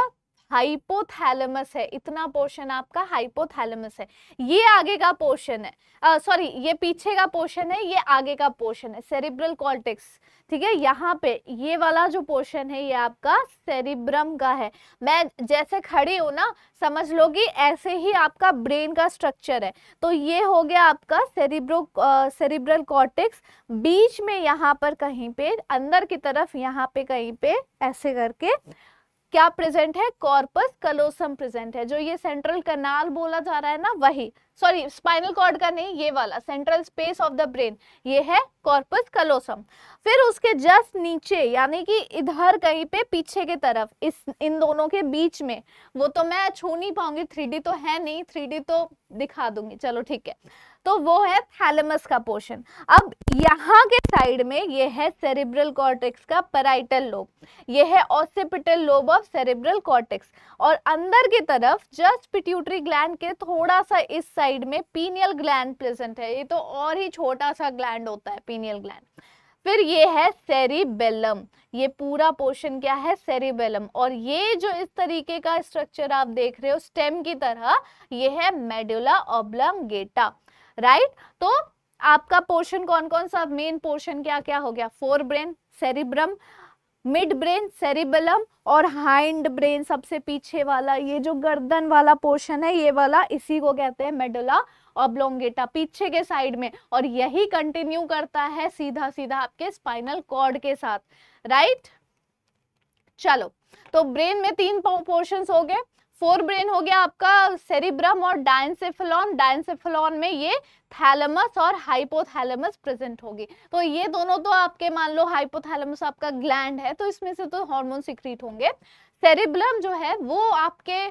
हाइपोथैलेमस है, इतना पोर्शन आपका हाइपोथैलेमस है। ये आगे का पोर्शन है, सॉरी ये पीछे का पोर्शन है, ये आगे का पोर्शन है, सेरिब्रल कॉर्टेक्स, ठीक है। यहाँ पे ये वाला जो पोर्शन है ये आपका सेरिब्रम का है। मैं जैसे खड़ी हूँ ना, समझ लो कि ऐसे ही आपका ब्रेन का स्ट्रक्चर है। तो ये हो गया आपका सेरिब्रल कॉर्टेक्स। बीच में यहाँ पर कहीं पे अंदर की तरफ, यहाँ पे कहीं पे ऐसे करके क्या प्रेजेंट है, कॉर्पस कलोसम प्रेजेंट है। जो ये सेंट्रल कैनाल बोला जा रहा है ना, वही, सॉरी स्पाइनल कॉर्ड का नहीं, ये वाला central space of the brain, ये है कॉर्पस कलोसम। फिर उसके जस्ट नीचे, यानी कि इधर कहीं पे पीछे की तरफ, इन दोनों के बीच में, वो तो मैं छू नहीं पाऊंगी, 3D तो है नहीं, 3D तो दिखा दूंगी, चलो ठीक है। तो वो है थैलेमस का पोर्शन। अब यहाँ के साइड में ये है सेरिब्रल कॉर्टेक्स का पैराइटल लोब, ये है occipital lobe of cerebral cortex. और अंदर की तरफ जस्ट पिट्यूटरी ग्लैंड के थोड़ा सा इस साइड में पीनियल ग्लैंड प्रेजेंट है। ये तो और ही छोटा सा ग्लैंड होता है पीनियल ग्लैंड। फिर ये है सेरिबेलम, ये पूरा पोर्शन क्या है, सेरिबेलम। और ये जो इस तरीके का स्ट्रक्चर आप देख रहे हो स्टेम की तरह, ये है मेडुला ऑब्लंगेटा, राइट। तो आपका पोर्शन कौन कौन सा, मेन पोर्शन क्या क्या हो गया, fore brain cerebrum, mid brain cerebellum, और हाइंड ब्रेन सबसे पीछे वाला, ये जो गर्दन वाला पोर्शन है ये वाला, इसी को कहते हैं मेडुला ऑब्लोंगेटा, पीछे के साइड में। और यही कंटिन्यू करता है सीधा सीधा आपके स्पाइनल कॉर्ड के साथ, राइट। चलो, तो ब्रेन में 3 पोर्शंस हो गए। फोर ब्रेन हो गया आपका सेरिब्रम और डायंसेफेलॉन, डायंसेफेलॉन में ये थैलेमस और हाइपोथैलेमस प्रेजेंट होगी। तो ये दोनों तो आपके, मान लो हाइपोथैलेमस आपका ग्लैंड है, तो इसमें से तो हार्मोन सिक्रीट होंगे। सेरिब्रम जो है वो आपके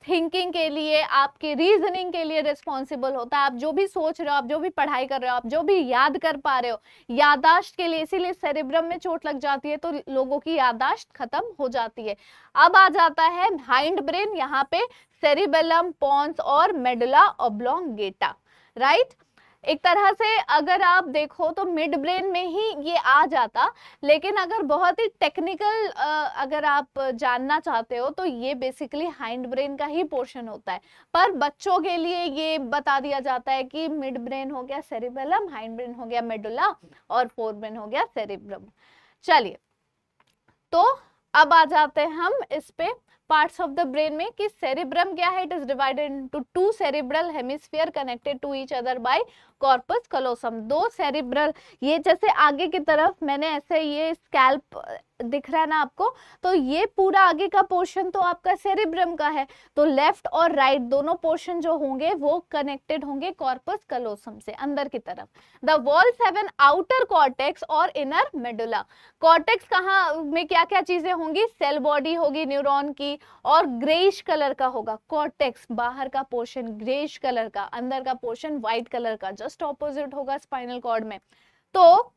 थिंकिंग के लिए, आपके रीजनिंग के लिए रिस्पॉन्सिबल होता है। आप जो भी सोच रहे हो, आप जो भी पढ़ाई कर रहे हो, आप जो भी याद कर पा रहे हो, यादाश्त के लिए। इसीलिए सेरिब्रम में चोट लग जाती है तो लोगों की यादाश्त खत्म हो जाती है। अब आ जाता है हाइंड ब्रेन, यहाँ पे सेरिबेलम, पॉन्स और मेडुला ऑब्लोंगेटा, राइट। एक तरह से अगर आप देखो तो मिड ब्रेन में ही ये आ जाता, लेकिन अगर बहुत ही टेक्निकल अगर आप जानना चाहते हो तो ये बेसिकली हाइंड ब्रेन का ही पोर्शन होता है। पर बच्चों के लिए ये बता दिया जाता है कि मिड ब्रेन हो गया सेरिबेलम, हाइंड ब्रेन हो गया मेडुला और फोर ब्रेन हो गया सेरिब्रम। चलिए, तो अब आ जाते हैं हम इस पे पार्ट्स ऑफ द ब्रेन में कि सेरिब्रम क्या है। It is divided into 2 cerebral hemisphere connected to each other by corpus callosum. 2 cerebral, ये जैसे आगे की तरफ मैंने ऐसे ये स्कैल्प दिख रहा है ना आपको, तो ये पूरा आगे का पोर्शन तो आपका सेरिब्रम का है, तो लेफ्ट और राइट दोनों पोर्शन जो होंगे वो कनेक्टेड होंगे कॉर्पस कलोसम से अंदर की तरफ। The walls have an outer cortex और इनर मेडुला। कॉर्टेक्स कहाँ में क्या क्या चीजें होंगी, सेल बॉडी होगी न्यूरॉन की, और ग्रेइश कलर का होगा कॉर्टेक्स, बाहर का पोर्शन ग्रेइश कलर का, अंदर का पोर्शन व्हाइट कलर का, जस्ट ऑपोजिट होगा स्पाइनल कॉर्ड में। तो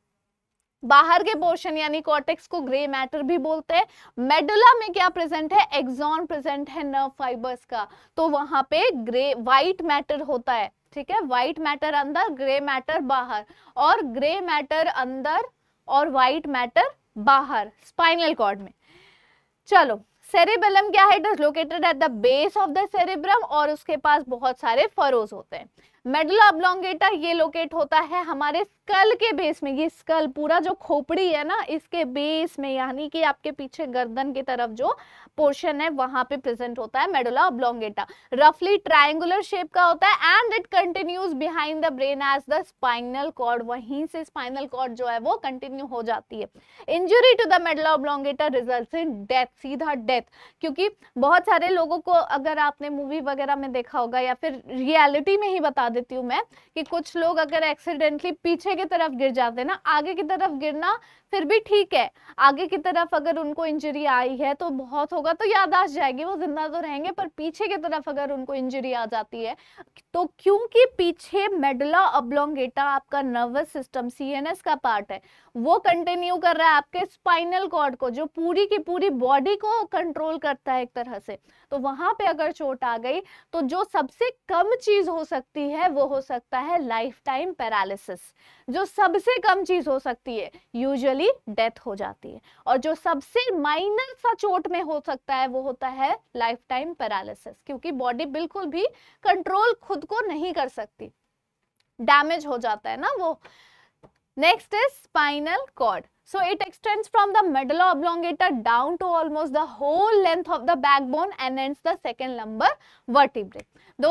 बाहर के पोर्शन यानी कॉर्टेक्स को ग्रे मैटर भी बोलते हैं। मेडुला में क्या प्रेजेंट है, एक्सॉन प्रेजेंट है नर्व फाइबर्स का, तो वहां पे ग्रे व्हाइट मैटर होता है, ठीक है, व्हाइट मैटर अंदर, ग्रे मैटर बाहर, और ग्रे मैटर अंदर और व्हाइट मैटर बाहर स्पाइनल कॉर्ड में। चलो, सेरिबेलम क्या है, it is located at the base of the cerebrum और उसके पास बहुत सारे फरोज होते हैं। मेडुला ऑब्लोंगेटा ये लोकेट होता है हमारे स्कल के बेस में, ये स्कल पूरा जो खोपड़ी है ना इसके बेस में, यानी कि आपके पीछे गर्दन की तरफ जो पोर्शन है वहां पे प्रेजेंट होता है मेडुला ऑब्लोंगेटा। रफली ट्रायंगुलर शेप का होता है and it continues behind the brain as the spinal cord, वहीं से स्पाइनल कॉर्ड जो है वो कंटिन्यू हो जाती है। Injury to the medulla oblongata results in death, सीधा डेथ, क्योंकि बहुत सारे लोगों को अगर आपने मूवी वगैरह में देखा होगा या फिर रियलिटी में ही बता देती हूँ मैं कि कुछ लोग अगर एक्सीडेंटली पीछे की तरफ गिर जाते हैं ना, आगे की तरफ गिरना फिर भी ठीक है, आगे की तरफ अगर उनको इंजरी आई है तो बहुत होगा तो याददाश्त जाएगी, वो जिंदा तो रहेंगे, पर पीछे की तरफ अगर उनको इंजरी आ जाती है तो क्योंकि पीछे मेडुला ऑब्लोंगेटा आपका नर्वस सिस्टम सीएनएस का पार्ट है, वो कंटिन्यू कर रहा है आपके स्पाइनल कॉर्ड को, जो पूरी की पूरी बॉडी को कंट्रोल करता है एक तरह से। तो वहां पे अगर चोट आ गई तो जो सबसे कम चीज हो सकती है वो हो सकता है लाइफ टाइम पैरालिसिस, जो सबसे कम चीज हो सकती है यूजुअली डेथ हो जाती है, और जो सबसे माइनर सा चोट में हो सकता है वो होता है लाइफ टाइम पैरालिसिस, क्योंकि बॉडी बिल्कुल भी कंट्रोल खुद को नहीं कर सकती, डैमेज हो जाता है ना वो। Next is spinal cord. So it extends from the medulla oblongata down to almost the whole length of the backbone and ends the second lumbar vertebrae. दो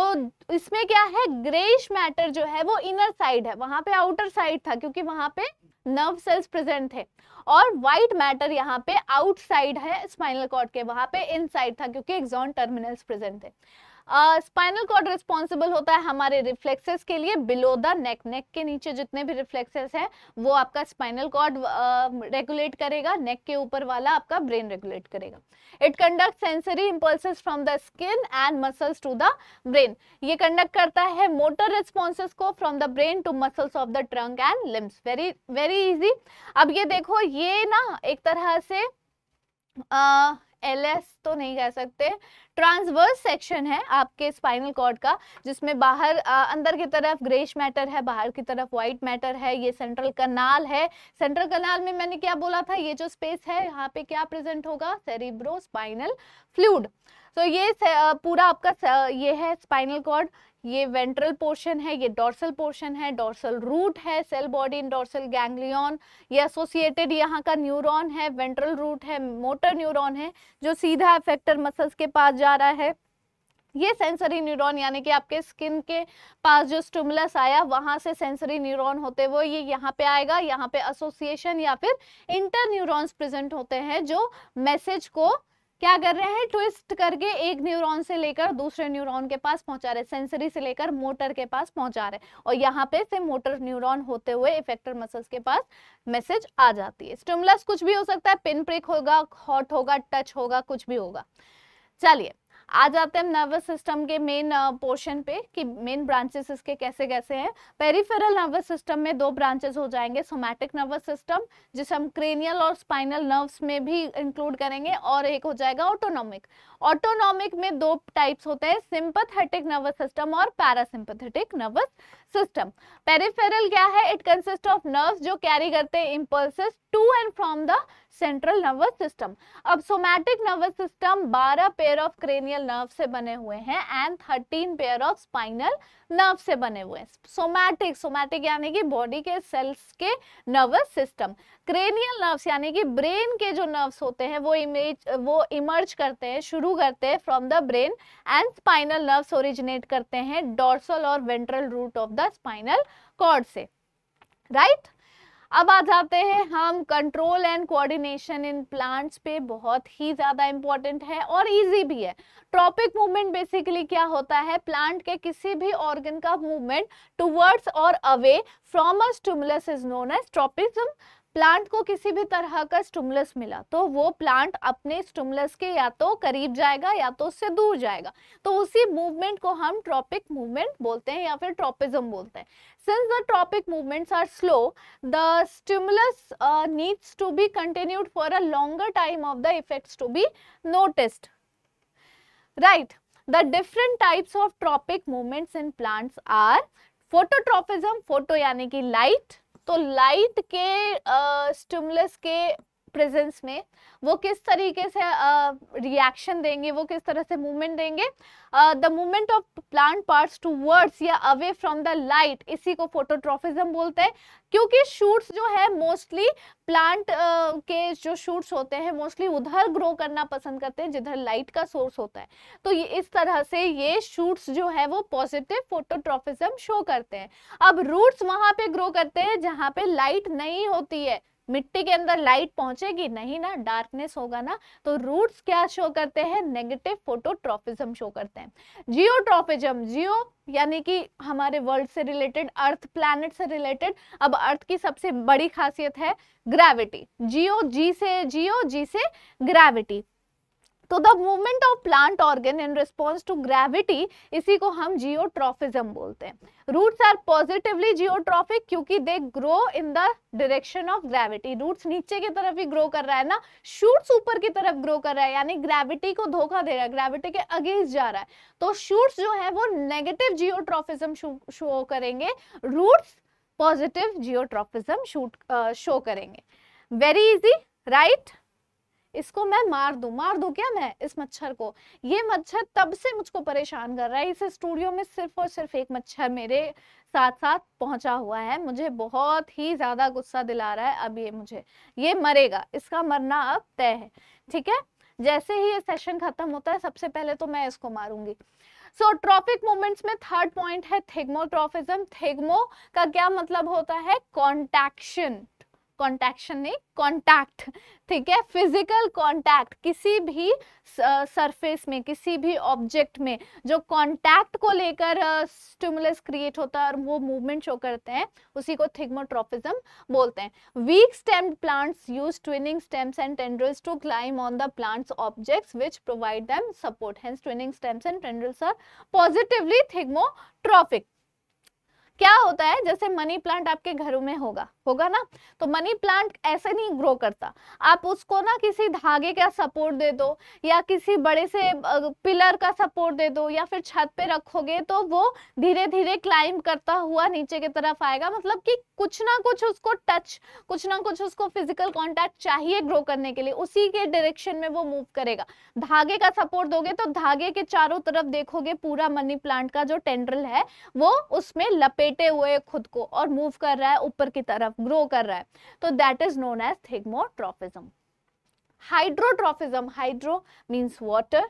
इसमें क्या है, ग्रेइश मैटर जो है वो इनर साइड है, वहां पे आउटर साइड था क्योंकि वहां पे नर्व सेल्स प्रेजेंट थे, और व्हाइट मैटर यहाँ पे आउटसाइड है स्पाइनल कॉर्ड के, वहां पे इनसाइड था क्योंकि एक्सॉन टर्मिनल्स प्रेजेंट थे. स्पाइनल कॉर्ड रिस्पॉन्सिबल होता है हमारे रिफ्लेक्सेस के लिए बिलो द नेक, नेक के नीचे जितने भी रिफ्लेक्सेस हैं वो आपका स्पाइनल कॉर्ड रेगुलेट करेगा, नेक के ऊपर वाला आपका ब्रेन रेगुलेट करेगा. It conduct sensory impulses from the skin and muscles to the brain, ये कंडक्ट करता है मोटर रिस्पॉन्सेस को from the brain to muscles of the trunk and limbs. Very very easy. अब ये देखो, ये ना एक तरह से एलएस तो नहीं कह सकते, ट्रांसवर्स सेक्शन है आपके स्पाइनल कॉर्ड का, जिसमें बाहर अंदर की तरफ ग्रेइश मैटर है, बाहर की तरफ व्हाइट मैटर है. ये सेंट्रल कनाल है. सेंट्रल कनाल में मैंने क्या बोला था, ये जो स्पेस है यहाँ पे क्या प्रेजेंट होगा, सेरिब्रो स्पाइनल फ्लूइड. तो ये पूरा आपका ये है स्पाइनल कॉर्ड. ये वेंट्रल पोर्शन है, ये डॉर्सल पोर्शन है, डॉर्सल रूट है, cell body in dorsal ganglion, ये एसोसिएटेड यहाँ का न्यूरॉन है, वेंट्रल रूट है, मोटर न्यूरॉन है जो सीधा इफेक्टर मसल्स के पास जा रहा है. ये सेंसरी न्यूरॉन यानी कि आपके स्किन के पास जो स्टिमुलस आया वहां से सेंसरी न्यूरॉन होते हुए ये यहाँ पे आएगा. यहाँ पे एसोसिएशन या फिर इंटर न्यूरॉन्स प्रेजेंट होते हैं जो मैसेज को क्या कर रहे हैं, ट्विस्ट करके एक न्यूरॉन से लेकर दूसरे न्यूरॉन के पास पहुंचा रहे, सेंसरी से लेकर मोटर के पास पहुंचा रहे, और यहाँ पे से मोटर न्यूरॉन होते हुए इफेक्टर मसल्स के पास मैसेज आ जाती है. स्टिमुलस कुछ भी हो सकता है, पिन प्रिक होगा, हॉट होगा, टच होगा, कुछ भी होगा. चलिए आ जाते हैं नर्वस सिस्टम के मेन पोर्शन पे कि मेन ब्रांचेस इसके कैसे कैसे हैं। पेरिफेरल नर्वस सिस्टम में दो ब्रांचेस हो जाएंगे, सोमैटिक नर्वस सिस्टम जिसे हम क्रेनियल और स्पाइनल नर्व्स में भी इंक्लूड करेंगे, और एक हो जाएगा ऑटोनॉमिक। ऑटोनॉमिक में दो टाइप्स होते हैं, सिंपैथेटिक नर्वस सिस्टम और पैरासिम्पैथेटिक नर्वस सिस्टम। पेरिफेरल क्या है? इट कंसिस्ट ऑफ नर्व्स जो कैरी करते हैं impulses to and from the central nervous system. अब somatic nervous system 12 pair of cranial nerve से बने हुए हैं and 13 pair of spinal nerve से बने हुए हैं। सोमैटिक यानी कि बॉडी के सेल्स के नर्वस सिस्टम। क्रेनियल नर्व्स यानी कि ब्रेन के जो नर्व्स होते हैं वो इमर्ज करते हैं, शुरू करते हैं from the brain, and spinal nerves originate करते हैं डोर्सल और ventral root of the spinal cord से, राइट। अब आ जाते हैं हम control and coordination in plants पे, बहुत ही ज्यादा इंपॉर्टेंट है और इजी भी है। ट्रॉपिक मूवमेंट बेसिकली क्या होता है? प्लांट के किसी भी ऑर्गन का मूवमेंट टुवर्ड्स और away from a stimulus is known as tropism. Plant को किसी भी तरह का स्टिमुलस मिला तो वो प्लांट अपने स्टिमुलस के या तो करीब जाएगा या तो उससे दूर जाएगा, तो उसी मूवमेंट को हम ट्रॉपिक मूवमेंट बोलते हैं या फिर ट्रॉपिज्म बोलते हैं। Since the tropic movements are slow, the stimulus needs to be continued for a longer time of the effects to be noticed. Right. The different types of tropic movements in plants are phototropism, photo यानी कि light, तो light के stimulus के presence में वो किस तरीके से रिएक्शन देंगे, वो किस तरह से मूवमेंट देंगे। The movement of plant parts towards या अवे फ्रॉम द लाइट, इसी को फोटोट्रॉपिज्म बोलते हैं। क्योंकि शूट्स जो है मोस्टली प्लांट के जो शूट्स होते हैं मोस्टली उधर ग्रो करना पसंद करते हैं जिधर लाइट का सोर्स होता है, तो ये इस तरह से ये शूट्स जो है वो पॉजिटिव फोटोट्रॉपिज्म शो करते हैं। अब रूट्स वहां पे ग्रो करते हैं जहां पे लाइट नहीं होती है। मिट्टी के अंदर लाइट पहुंचेगी नहीं ना, डार्कनेस होगा ना, तो रूट्स क्या शो करते हैं? नेगेटिव फोटोट्रॉपिज्म शो करते हैं। जियोट्रॉपिज्म, जियो यानी कि हमारे वर्ल्ड से रिलेटेड, अर्थ प्लैनेट से रिलेटेड। अब अर्थ की सबसे बड़ी खासियत है ग्रेविटी। जियो, जी से जियो, जी से ग्रेविटी। तो the movement of plant organ in response to gravity, इसी को हम जियोट्रॉपिज्म बोलते हैं। रूट्स आर पॉजिटिवली जियोट्रॉपिक क्योंकि they grow in the direction of gravity. Roots नीचे की तरफ ही ग्रो कर रहा है ना, शूट्स ऊपर की तरफ ग्रो कर रहा है, यानी ग्रेविटी को धोखा दे रहा है, ग्रेविटी के अगेंस्ट जा रहा है, तो शूट्स जो है वो नेगेटिव जियोट्रॉपिज्म शो करेंगे, रूट्स पॉजिटिव जियोट्रॉपिज्म शो करेंगे। Very easy, right. इसको मैं मार दूं क्या मैं इस मच्छर को? ये मच्छर तब से मुझको परेशान कर रहा है, इस स्टूडियो में सिर्फ और सिर्फ एक मच्छर मेरे साथ साथ पहुंचा हुआ है, मुझे बहुत ही ज्यादा गुस्सा दिला रहा है। अब ये मरेगा, इसका मरना अब तय है, ठीक है। जैसे ही ये सेशन खत्म होता है सबसे पहले तो मैं इसको मारूंगी। सो ट्रॉपिक मूवमेंट्स में थर्ड पॉइंट है थेग्मोट्रॉपिज्म। थेग्मो का क्या मतलब होता है? कॉन्टैक्शन, कॉन्टैक्शन नहीं, कॉन्टैक्ट, ठीक है। फिजिकल कॉन्टैक्ट, किसी भी सरफेस में, किसी भी ऑब्जेक्ट में जो कॉन्टैक्ट को लेकर स्टिमुलस क्रिएट होता है और वो मूवमेंट शो करते हैं, उसी को थिग्मोट्रॉपिज्म बोलते हैं। Weak stemmed plants use twining stems and tendrils to climb on the plants objects which provide them support, hence twining stems and tendrils are positively thigmotropic. क्या होता है, जैसे मनी प्लांट आपके घरों में होगा ना, तो मनी प्लांट ऐसे नहीं ग्रो करता। आप उसको ना किसी धागे का सपोर्ट दे दो या किसी बड़े से पिलर का सपोर्ट दे दो या फिर छत पे रखोगे तो वो धीरे धीरे क्लाइंब करता हुआ नीचे की तरफ आएगा। मतलब कि कुछ ना कुछ उसको टच, कुछ ना कुछ उसको फिजिकल कांटेक्ट चाहिए ग्रो करने के लिए, उसी के डायरेक्शन में वो मूव करेगा। धागे का सपोर्ट दोगे तो धागे के चारों तरफ देखोगे पूरा मनी प्लांट का जो टेंड्रिल है वो उसमें लपेटे हुए खुद को और मूव कर रहा है, ऊपर की तरफ ग्रो कर रहा है, तो that is known as thigmotropism. Hydrotropism, hydro means water.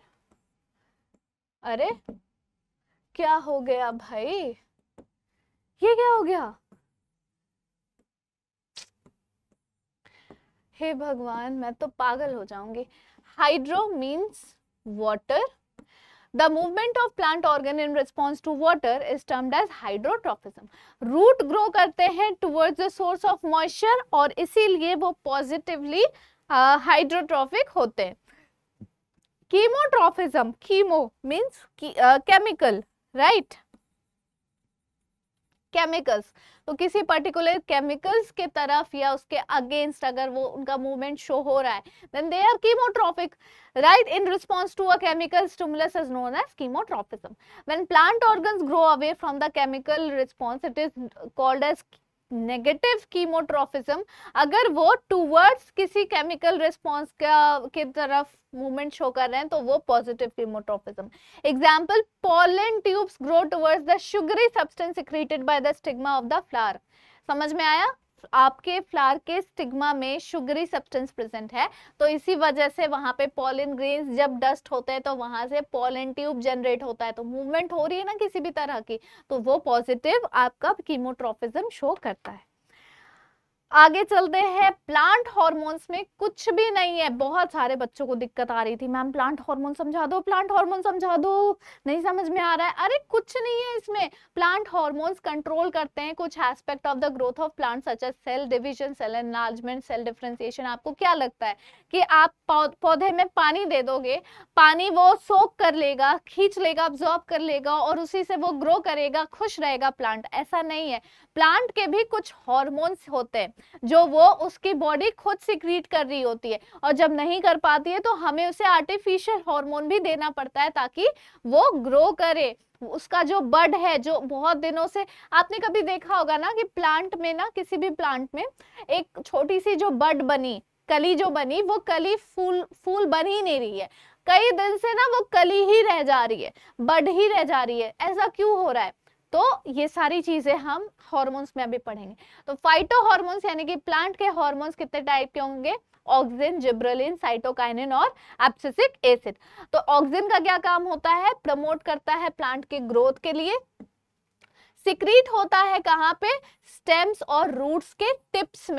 अरे क्या हो गया भाई, ये क्या हो गया? हे भगवान, मैं तो पागल हो जाऊंगी। Hydro means water. The movement of plant organ in response to water is termed as hydrotropism. Root grow करते हैं towards the source of moisture और इसीलिए वो positively hydrotrophic होते हैं। Chemotropism, chemo means chemical, right, chemicals, तो किसी particular chemicals के तरफ या उसके अगेंस्ट अगर वो उनका मूवमेंट शो हो रहा है, then they are chemotropic, right, in response to a chemical stimulus is known as chemotrophism. When plant organs grow away from the chemical response, it is called as negative chemotropism. अगर वो towards किसी chemical response के तरफ movement show कर रहे हैं तो वो positive chemotropism. Example, pollen tubes grow towards the sugary substance secreted by the stigma of the flower. समझ में आया? आपके फ्लावर के स्टिग्मा में शुगरी सब्सटेंस प्रेजेंट है, तो इसी वजह से वहां पे पॉलन ग्रेन्स जब डस्ट होते हैं तो वहां से पॉलन ट्यूब जनरेट होता है, तो मूवमेंट हो रही है ना किसी भी तरह की, तो वो पॉजिटिव आपका कीमोट्रॉफिज्म शो करता है। आगे चलते हैं, प्लांट हार्मोन्स में कुछ भी नहीं है। बहुत सारे बच्चों को दिक्कत आ रही थी, मैम प्लांट हार्मोन समझा दो, प्लांट हार्मोन समझा दो, नहीं समझ में आ रहा है। अरे कुछ नहीं है इसमें। प्लांट हार्मोन्स कंट्रोल करते हैं कुछ aspect of the growth of plant such as cell division, cell enlargement, cell differentiation. आपको क्या लगता है कि आप पौधे में पानी दे दोगे, पानी वो सोक कर लेगा, खींच लेगा, अब्सॉर्ब कर लेगा और उसी से वो ग्रो करेगा, खुश रहेगा प्लांट? ऐसा नहीं है। प्लांट के भी कुछ हार्मोन्स होते हैं जो वो उसकी बॉडी खुद सिक्रीट कर रही होती है, और जब नहीं कर पाती है तो हमें उसे आर्टिफिशियल हार्मोन भी देना पड़ता है ताकि वो ग्रो करे। उसका जो बड है, जो बहुत दिनों से आपने कभी देखा होगा ना कि प्लांट में ना, किसी भी प्लांट में एक छोटी सी जो बड बनी, कली जो बनी, वो कली फूल बन ही नहीं रही है, कई दिन से ना वो कली ही रह जा रही है, बड ही रह जा रही है। ऐसा क्यों हो रहा है? तो ये सारी चीजें हम हार्मोन्स में अभी पढ़ेंगे। तो फाइटो हार्मोन्स यानी कि प्लांट के हार्मोन्स कितने टाइप के होंगे? ऑक्सिन, जिब्रेलिन, साइटोकाइनिन और एब्सिसिक एसिड। तो ऑक्सिन का क्या काम होता है? प्रमोट करता है प्लांट के ग्रोथ के लिए। सिक्रीट होता है कहाँ पे? स्टेम्स और रूट्स के टिप्स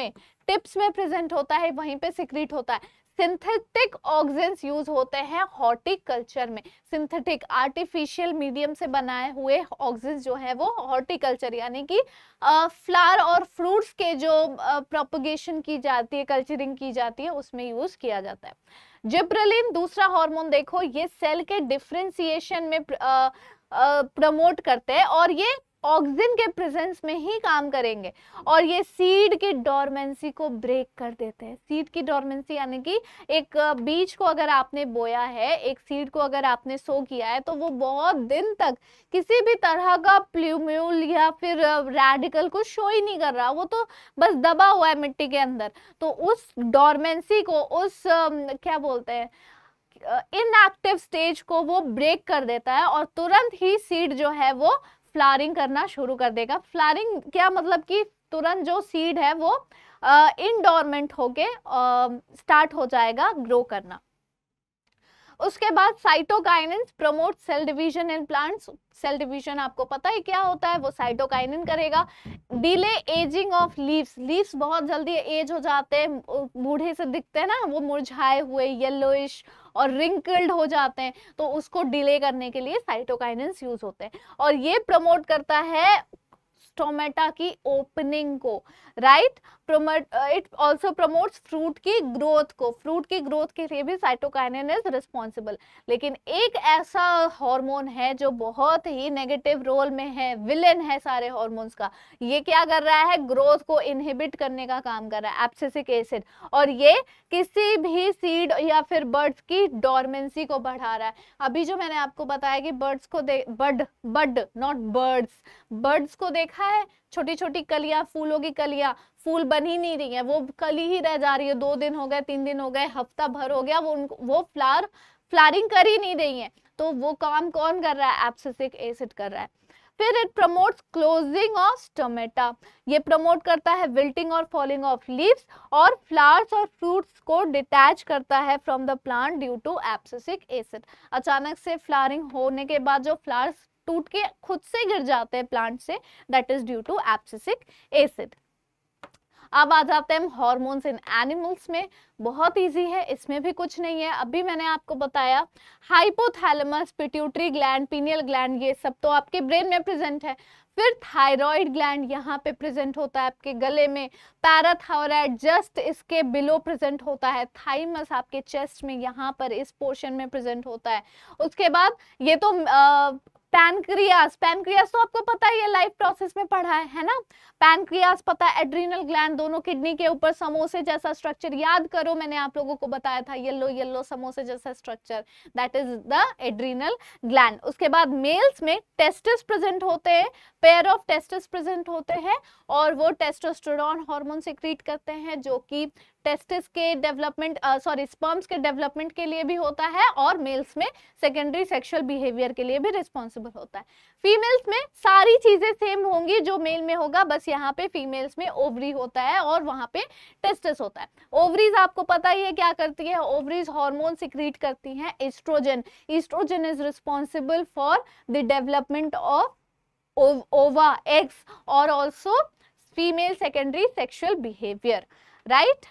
में प्रेजेंट होता है, वहीं पे सिक्रीट होता है। सिंथेटिक ऑक्सिन्स यूज होते हैं हॉर्टिकल्चर में। सिंथेटिक आर्टिफिशियल मीडियम से बनाए हुए ऑक्सिन्स जो है वो हॉर्टिकल्चर यानी कि फ्लावर और फ्रूट्स के जो प्रोपगेशन की जाती है, कल्चरिंग की जाती है, उसमें यूज किया जाता है। जिब्रेलिन दूसरा हार्मोन देखो, ये सेल के डिफरेंशिएशन में प्रमोट करते हैं और ये ऑक्सिन के प्रेजेंस में ही काम करेंगे, और ये सीड की डोरमेंसी को ब्रेक कर देते हैं। सीड की डोरमेंसी यानी कि एक बीज को अगर आपने बोया है, एक सीड को अगर आपने सो किया है, तो वो बहुत दिन तक किसी भी तरह का प्ल्यूम्यूल या फिर रेडिकल को शो ही नहीं कर रहा, वो तो बस दबा हुआ है मिट्टी के अंदर। तो उस डोरमेंसी को, उस क्या बोलते हैं, इनएक्टिव स्टेज को वो ब्रेक कर देता है और तुरंत ही सीड जो है वो फ्लावरिंग करना शुरू कर देगा। फ्लावरिंग क्या मतलब कि तुरंत जो सीड है वो इनडोरमेंट होके स्टार्ट हो जाएगा ग्रो करना। उसके बाद cytokinins promote cell division in plants. Cell division आपको पता है क्या होता है, वो साइटोकाइनिन करेगा। Delay ageing of leaves, leaves बहुत जल्दी एज हो जाते हैं, बूढ़े से दिखते हैं ना, वो मुरझाए हुए, येलोइश और रिंकल्ड हो जाते हैं, तो उसको डिले करने के लिए साइटोकाइनिन्स यूज होते हैं। और ये प्रमोट करता है स्टोमेटा की ओपनिंग को, right. It also promotes fruit की ग्रोथ को। फ्रूट की ग्रोथ के लिए भी साइटोकाइनिन इज रिस्पॉन्सिबल। लेकिन एक ऐसा हार्मोन है जो बहुत ही नेगेटिव रोल में है, विलेन है सारे हार्मोन्स का। ये क्या कर रहा है? ग्रोथ को इनहिबिट करने का काम कर रहा है, एब्सिसिक एसिड। और ये किसी भी सीड या फिर बर्ड्स की डोरमेंसी को बढ़ा रहा है। अभी जो मैंने आपको बताया कि बर्ड्स को बड नॉट बर्ड्स, बर्ड्स को देखा है, छोटी छोटी कलियां, फूलों की कलियां, फूल बन ही नहीं रही है, वो कली ही रह जा रही है। 2 दिन हो गए, 3 दिन हो गए, हफ्ता भर हो गया, वो फ्लावरिंग कर ही नहीं रही है। तो वो काम कौन कर रहा है? एब्सिसिक एसिड कर रहा है। फिर it promotes closing of stomata. ये प्रमोट करता है विल्टिंग और फॉलिंग ऑफ लीव्स, और फ्लावर्स और फ्रूट्स को डिटैच करता है from the plant due to abscisic acid. अचानक से फ्लावरिंग होने के बाद जो फ्लावर्स टूट के खुद से गिर जाते हैं प्लांट से, that is due to abscisic acid. अब आ जाते हैं हॉर्मोन्स इन एनिमल्स में। बहुत इजी है, इसमें भी कुछ नहीं है। अभी मैंने आपको बताया hypothalamus, pituitary gland, pineal gland, ये सब तो आपके ब्रेन में प्रेजेंट है। फिर थायराइड ग्लैंड यहाँ पे प्रेजेंट होता है आपके गले में, पैराथायराइड जस्ट इसके बिलो प्रेजेंट होता है, थाइमस आपके चेस्ट में यहाँ पर इस पोर्शन में प्रेजेंट होता है। उसके बाद ये तो पैनक्रियास, पैनक्रियास तो आपको पता है, ये लाइफ प्रोसेस में पढ़ा है ना। पैनक्रियास पता है, एड्रीनल ग्लैंड दोनों किडनी के ऊपर समोसे जैसा स्ट्रक्चर, याद करो मैंने आप लोगों को बताया था, येलो येलो समोसे जैसा structure, that is the adrenal gland. उसके बाद मेल्स में टेस्टिस प्रेजेंट होते हैं, पेयर ऑफ टेस्टिस प्रेजेंट होते हैं और वो टेस्टोस्टेरोन हार्मोन सिक्रीट करते हैं जो कि टेस्टिस के डेवलपमेंट स्पर्म्स के डेवलपमेंट के लिए भी होता है और मेल्स में सेकेंडरी सेक्सुअल बिहेवियर के लिए भी रिस्पॉन्सिबल होता है। फीमेल्स में सारी चीजें सेम होंगी जो मेल में होगा, बस यहाँ पे फीमेल्स में ओवरी होता है और वहां पे टेस्टिस होता है। ओवरीज आपको पता ही है क्या करती है, ओवरीज हार्मोन सिक्रीट करती हैं oestrogen. Oestrogen is responsible for the development of ova, eggs और also female secondary sexual behaviour, right.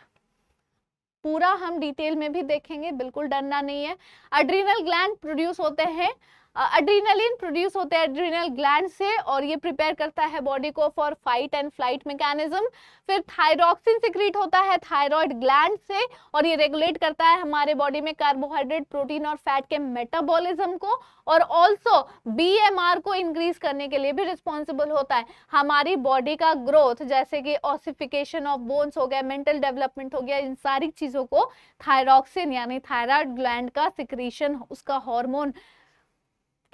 पूरा हम डिटेल में भी देखेंगे, बिल्कुल डरना नहीं है। एड्रीनल ग्लैंड प्रोड्यूस होते हैं, एड्रीनलिन प्रोड्यूस होते हैं एड्रीनल ग्लैंड से और ये प्रिपेयर करता है बॉडी को for fight and flight mechanism. फिर थायरॉक्सिन सिक्रीट होता है थायराइड ग्लैंड से और ये रेगुलेट करता है हमारे बॉडी में कार्बोहाइड्रेट, प्रोटीन और फैट के मेटाबॉलिज्म को और ऑल्सो बीएमआर को इंक्रीज करने के लिए भी रिस्पॉन्सिबल होता है। हमारी बॉडी का ग्रोथ जैसे कि ऑसिफिकेशन ऑफ बोन्स हो गया, मेंटल डेवलपमेंट हो गया, इन सारी चीजों को थायरॉक्सिन यानी थायराइड ग्लैंड का सिक्रीशन, उसका हार्मोन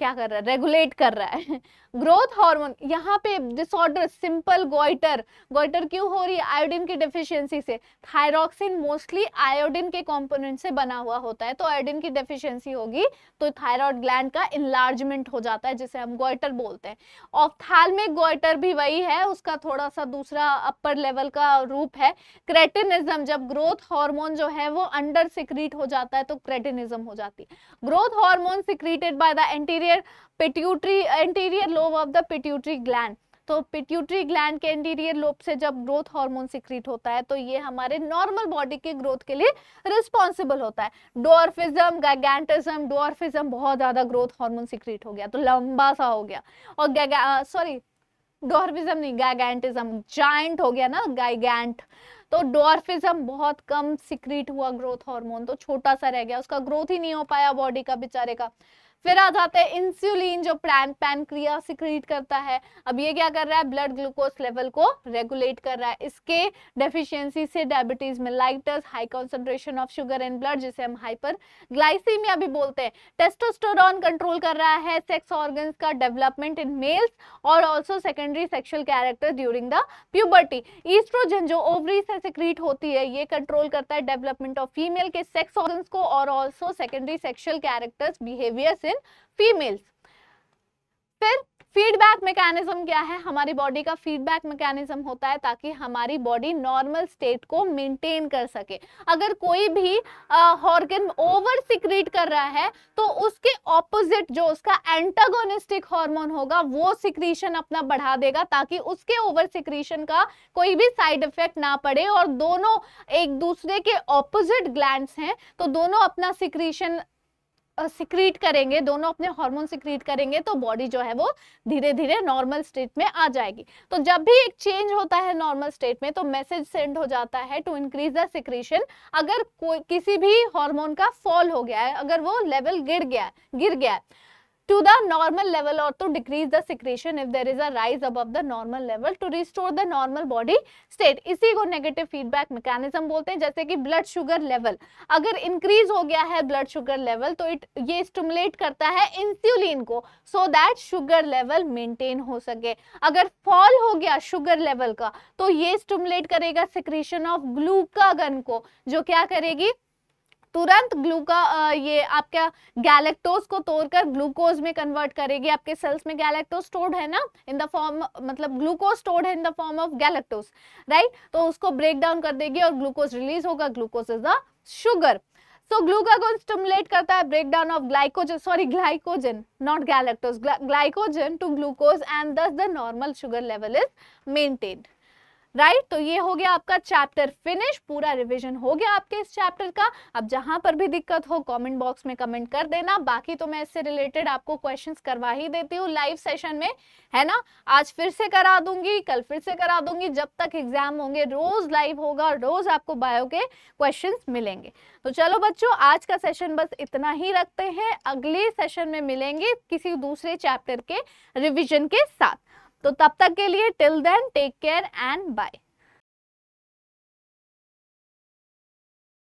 क्या कर रहा है, रेगुलेट कर रहा है। ग्रोथ हार्मोन, यहाँ पे डिसऑर्डर सिंपल गोइटर, गोइटर क्यों हो रही है, आयोडीन की डेफिशिएंसी से। थायरॉक्सिन मोस्टली आयोडीन के कंपोनेंट से बना हुआ होता है, तो आयोडीन की डेफिशिएंसी होगी तो थायराइड ग्लैंड का इनलार्जमेंट हो जाता है जिसे हम गोइटर बोलते हैं। ऑप्थाल्मिक गोइटर भी वही है, उसका थोड़ा सा दूसरा अपर लेवल का रूप है। क्रेटिनिज्म, जब ग्रोथ हार्मोन जो है वो अंडर सिक्रीट हो जाता है तो क्रेटिनिज्म हो जाती है। Growth hormone secreted by the anterior pituitary, anterior lobe of the pituitary gland. तो पिट्यूटरी ग्लैंड के एंटीरियर लोब से जब ग्रोथ हार्मोन सिक्रीट होता है तो ये हमारे नॉर्मल बॉडी के ग्रोथ के लिए रिस्पॉन्सिबल होता है। डॉर्फिज्म, गैगैंटिज्म, डॉर्फिज्म बहुत ज्यादा ग्रोथ हार्मोन सिक्रीट हो गया तो लंबा सा हो गया, और डॉर्फिज्म नहीं, गैगैंटिज्म, जायंट हो गया ना, गाइगैंट। तो डॉर्फिज्म बहुत कम सिक्रीट हुआ ग्रोथ हार्मोन, तो छोटा सा रह गया, उसका ग्रोथ ही नहीं हो पाया बॉडी का बेचारे का। फिर आ जाते हैं इंसुलिन जो पैनक्रियास सिक्रीट करता है। अब ये क्या कर रहा है, ब्लड ग्लूकोज लेवल को रेगुलेट कर रहा है। इसके डेफिशिएंसी से diabetes mellitus, high concentration of sugar in blood जिसे हम हाइपर ग्लाइसीमिया भी बोलते हैं। टेस्टोस्टेरोन कंट्रोल कर रहा है सेक्स ऑर्गन्स का डेवलपमेंट इन मेल्स और also secondary sexual character during the puberty. Oestrogen जो ओवरी से सिक्रीट होती है ये कंट्रोल करता है डेवलपमेंट ऑफ फीमेल के सेक्स ऑर्गन्स को और also secondary sexual characters behaviours in females. फिर फीडबैक मैकेनिज्म क्या है, हमारी बॉडी का फीडबैक मैकेनिज्म होता है ताकि हमारी बॉडी नॉर्मल स्टेट को मेंटेन कर सके। अगर कोई भी ऑर्गन ओवर सिक्रीट कर रहा है तो उसके ऑपोजिट जो उसका एंटागोनिस्टिक हार्मोन होगा वो सिक्रीशन अपना बढ़ा देगा ताकि उसके ओवर सिक्रीशन का कोई भी साइड इफेक्ट ना पड़े, और दोनों एक दूसरे के ऑपोजिट ग्लैंड्स हैं तो दोनों अपना सिक्रीशन सिक्रीट करेंगे, दोनों अपने हार्मोन सिक्रीट करेंगे तो बॉडी जो है वो धीरे धीरे नॉर्मल स्टेट में आ जाएगी। तो जब भी एक चेंज होता है नॉर्मल स्टेट में तो मैसेज सेंड हो जाता है टू इंक्रीज द सिक्रीशन। अगर कोई किसी भी हार्मोन का फॉल हो गया है, अगर वो लेवल गिर गया to the normal level or to decrease the secretion if there is a rise above the normal level to restore the normal body state, इसी को नेगेटिव फीडबैक मैकेनिज्म बोलते हैं। जैसे कि ब्लड शुगर लेवल अगर increase हो गया है ब्लड शुगर लेवल तो ये स्टिमुलेट करता है इंसुलिन को so that sugar level maintain हो सके। अगर फॉल हो गया शुगर लेवल का तो ये स्टिमुलेट करेगा सिक्रीशन ऑफ ग्लूकागन को, जो क्या करेगी तुरंत ये आपका गैलेक्टोज को तोड़कर ग्लूकोज में कन्वर्ट करेगी। आपके सेल्स में गैलेक्टोज स्टोर्ड है ना इन द फॉर्म, मतलब ग्लूकोज स्टोर्ड है in the form of galactose, right. तो उसको ब्रेक डाउन कर देगी और ग्लूकोज रिलीज होगा, glucose is the sugar. So glucagon stimulate करता है break down of glycogen not galactose, glycogen to glucose and thus the normal sugar level is maintained, right. तो ये हो गया आपका चैप्टर फिनिश, पूरा रिवीजन हो गया आपके इस चैप्टर का। अब जहां पर भी दिक्कत हो कमेंट बॉक्स में कमेंट कर देना, बाकी तो मैं इससे रिलेटेड आपको क्वेश्चंस करवा ही देती हूँ लाइव सेशन में, है ना। आज फिर से करा दूंगी, कल फिर से करा दूंगी, जब तक एग्जाम होंगे रोज लाइव होगा, रोज आपको बायो के क्वेश्चंस मिलेंगे। तो चलो बच्चों, आज का सेशन बस इतना ही रखते हैं, अगले सेशन में मिलेंगे किसी दूसरे चैप्टर के रिविजन के साथ। तो तब तक के लिए till then take care and bye.